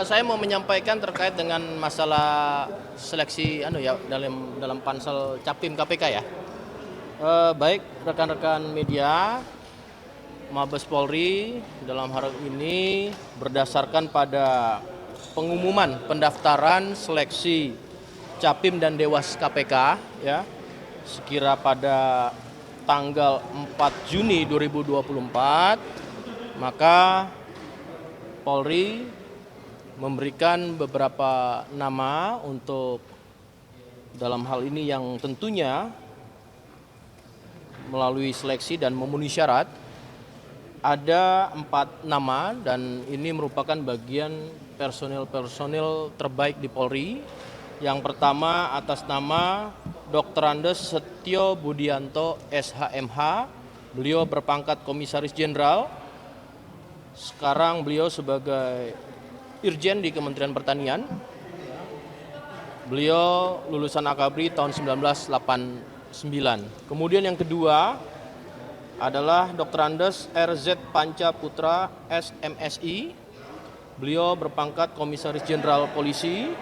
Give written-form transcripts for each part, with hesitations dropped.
Saya mau menyampaikan terkait dengan masalah seleksi dalam pansel Capim KPK ya. Baik rekan-rekan media, Mabes Polri dalam hal ini berdasarkan pada pengumuman pendaftaran seleksi Capim dan Dewas KPK ya, sekira pada tanggal 4 Juni 2024, maka Polri memberikan beberapa nama untuk dalam hal ini yang tentunya melalui seleksi dan memenuhi syarat. Ada 4 nama dan ini merupakan bagian personil terbaik di Polri. Yang pertama atas nama Dr. Andes Setio Budianto SHMH, beliau berpangkat Komisaris Jenderal. Sekarang beliau sebagai Irjen di Kementerian Pertanian. Beliau lulusan Akabri tahun 1989. Kemudian yang kedua adalah Dr. Andes RZ Panca Putra SMSI. Beliau berpangkat Komisaris Jenderal Polisi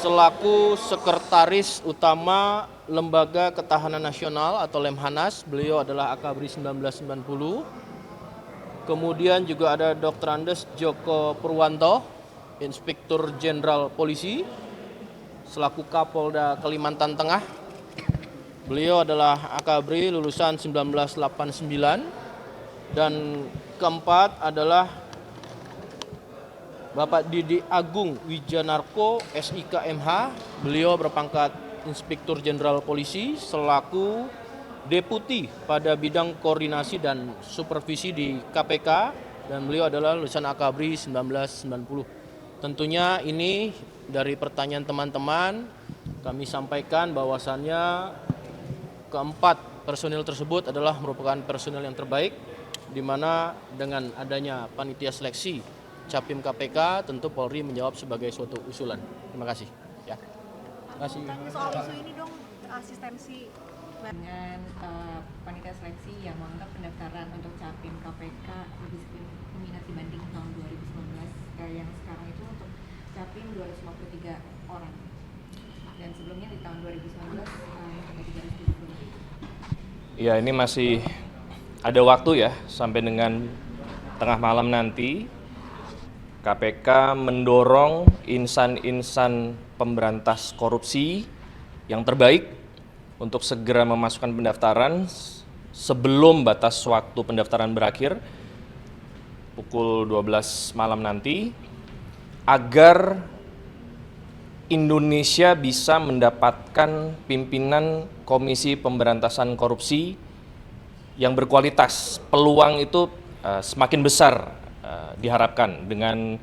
selaku Sekretaris Utama Lembaga Ketahanan Nasional atau Lemhanas. Beliau adalah Akabri 1990. Kemudian juga ada Dr. Andes Joko Purwanto, Inspektur Jenderal Polisi, selaku Kapolda Kalimantan Tengah. Beliau adalah Akabri lulusan 1989. Dan keempat adalah Bapak Didi Agung Wijanarko SIKMH. Beliau berpangkat Inspektur Jenderal Polisi selaku Deputi pada bidang koordinasi dan supervisi di KPK, dan beliau adalah lulusan Akabri 1990. Tentunya ini dari pertanyaan teman-teman kami sampaikan bahwasannya keempat personil tersebut adalah merupakan personil yang terbaik, di mana dengan adanya panitia seleksi Capim KPK tentu Polri menjawab sebagai suatu usulan. Terima kasih. Ya. Terima kasih. Soal isu ini dong, asistensi dengan panitia seleksi yang menganggap pendaftaran untuk Capim KPK lebih berminat dibanding tahun 2019, yang sekarang itu untuk Capim 253 orang, dan sebelumnya di tahun 2019 ada 370. Ya, ini masih ada waktu ya, sampai dengan tengah malam nanti KPK mendorong insan-insan pemberantas korupsi yang terbaik untuk segera memasukkan pendaftaran sebelum batas waktu pendaftaran berakhir pukul 12 malam nanti, agar Indonesia bisa mendapatkan pimpinan Komisi Pemberantasan Korupsi yang berkualitas. Peluang itu semakin besar diharapkan dengan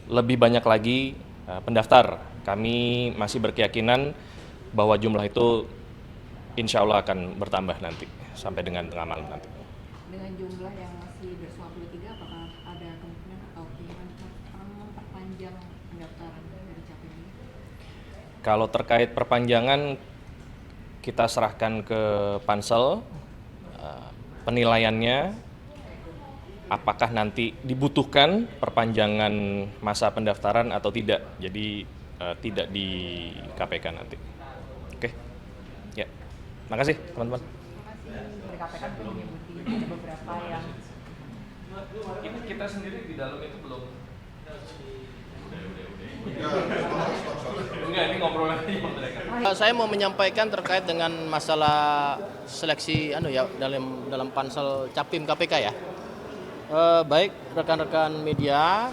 lebih banyak lagi pendaftar. Kami masih berkeyakinan bahwa jumlah itu insya Allah akan bertambah nanti sampai dengan tengah malam nanti. Dengan jumlah yang masih 253, apakah ada kemungkinan atau keinginan memperpanjang pendaftaran dari Capim ini? Kalau terkait perpanjangan, kita serahkan ke pansel penilaiannya, apakah nanti dibutuhkan perpanjangan masa pendaftaran atau tidak. Jadi tidak di KPK nanti. Oke. Ya. Makasih teman-teman. Dari KPK itu menyebuti ada beberapa yang Kita sendiri di dalam itu belum. Enggak, ini ngobrol aja mereka. Saya mau menyampaikan terkait dengan masalah seleksi dalam pansel Capim KPK ya. Baik rekan-rekan media,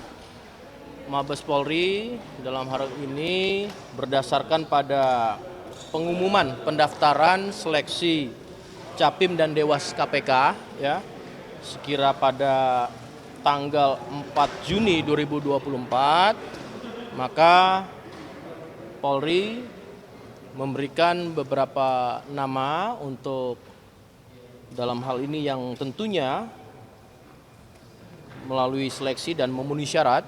Mabes Polri dalam hal ini berdasarkan pada pengumuman pendaftaran seleksi Capim dan Dewas KPK ya, sekira pada tanggal 4 Juni 2024, maka Polri memberikan beberapa nama untuk dalam hal ini yang tentunya melalui seleksi dan memenuhi syarat.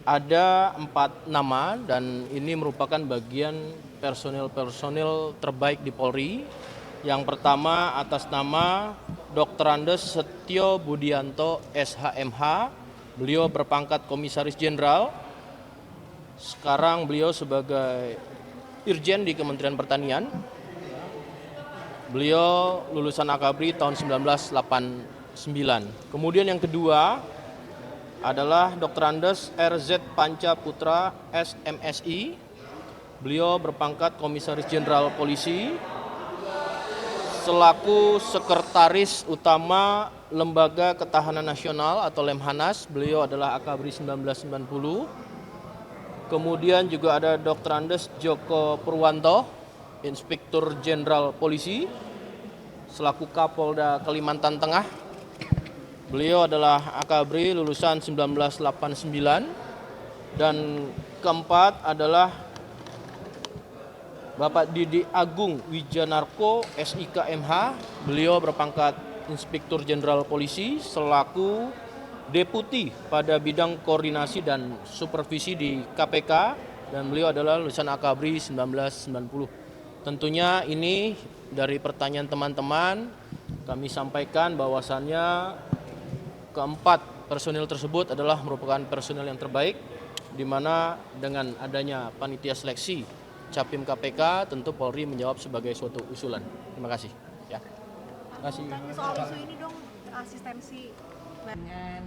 Ada 4 nama dan ini merupakan bagian personil terbaik di Polri. Yang pertama atas nama Dr. Andes Setio Budianto SHMH, Beliau berpangkat Komisaris Jenderal. Sekarang beliau sebagai Irjen di Kementerian Pertanian. Beliau lulusan Akabri tahun 1989. Kemudian yang kedua adalah Dr. Andes RZ Panca Putra SMSI. Beliau berpangkat Komisaris Jenderal Polisi selaku Sekretaris Utama Lembaga Ketahanan Nasional atau Lemhanas. Beliau adalah Akabri 1990. Kemudian juga ada Dr. Andes Joko Purwanto, Inspektur Jenderal Polisi selaku Kapolda Kalimantan Tengah. Beliau adalah Akabri lulusan 1989. Dan keempat adalah Bapak Didi Agung Wijanarko SIK MH. Beliau berpangkat Inspektur Jenderal Polisi selaku Deputi pada bidang koordinasi dan supervisi di KPK, dan beliau adalah lulusan Akabri 1990. Tentunya ini dari pertanyaan teman-teman kami sampaikan bahwasannya keempat personil tersebut adalah merupakan personil yang terbaik, di mana dengan adanya panitia seleksi Capim KPK tentu Polri menjawab sebagai suatu usulan. Terima kasih. Ya. Terima kasih. Tanya soal isu ini dong, asistensi dengan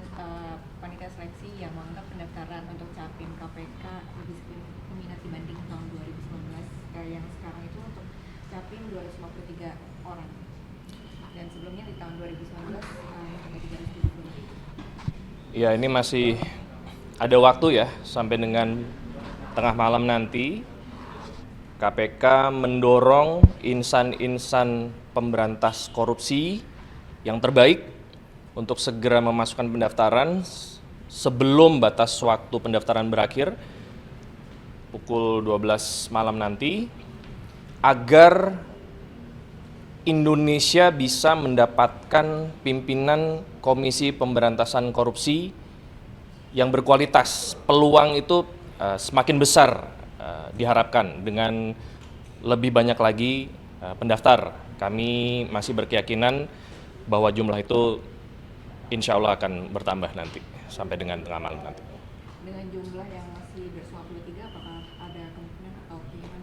panitia seleksi yang menganggap pendaftaran untuk Capim KPK lebih peminat dibanding tahun 2019, yang sekarang itu untuk Capim 253 orang, dan sebelumnya di tahun 2019 ada 370. Ya, ini masih ada waktu ya, sampai dengan tengah malam nanti KPK mendorong insan-insan pemberantas korupsi yang terbaik untuk segera memasukkan pendaftaran sebelum batas waktu pendaftaran berakhir pukul 12 malam nanti, agar Indonesia bisa mendapatkan pimpinan Komisi Pemberantasan Korupsi yang berkualitas. Peluang itu semakin besar diharapkan dengan lebih banyak lagi pendaftar. Kami masih berkeyakinan bahwa jumlah itu insya Allah akan bertambah nanti sampai dengan tengah malam nanti. Dengan jumlah yang masih 253, apakah ada kemungkinan atau keinginan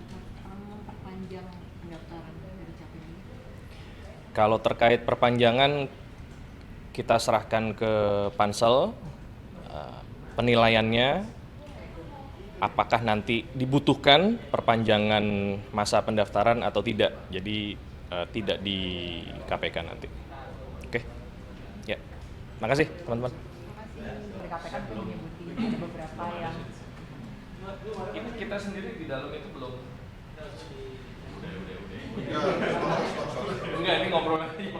memperpanjang pendaftaran dari Capim ini? Kalau terkait perpanjangan, kita serahkan ke Pansel penilaiannya, apakah nanti dibutuhkan perpanjangan masa pendaftaran atau tidak. Jadi tidak di KPK nanti. Oke. Ya. Makasih teman-teman. Dari KPK belum menyebuti ada beberapa yang Kita sendiri di dalam itu belum. Enggak, ini ngobrol lagi.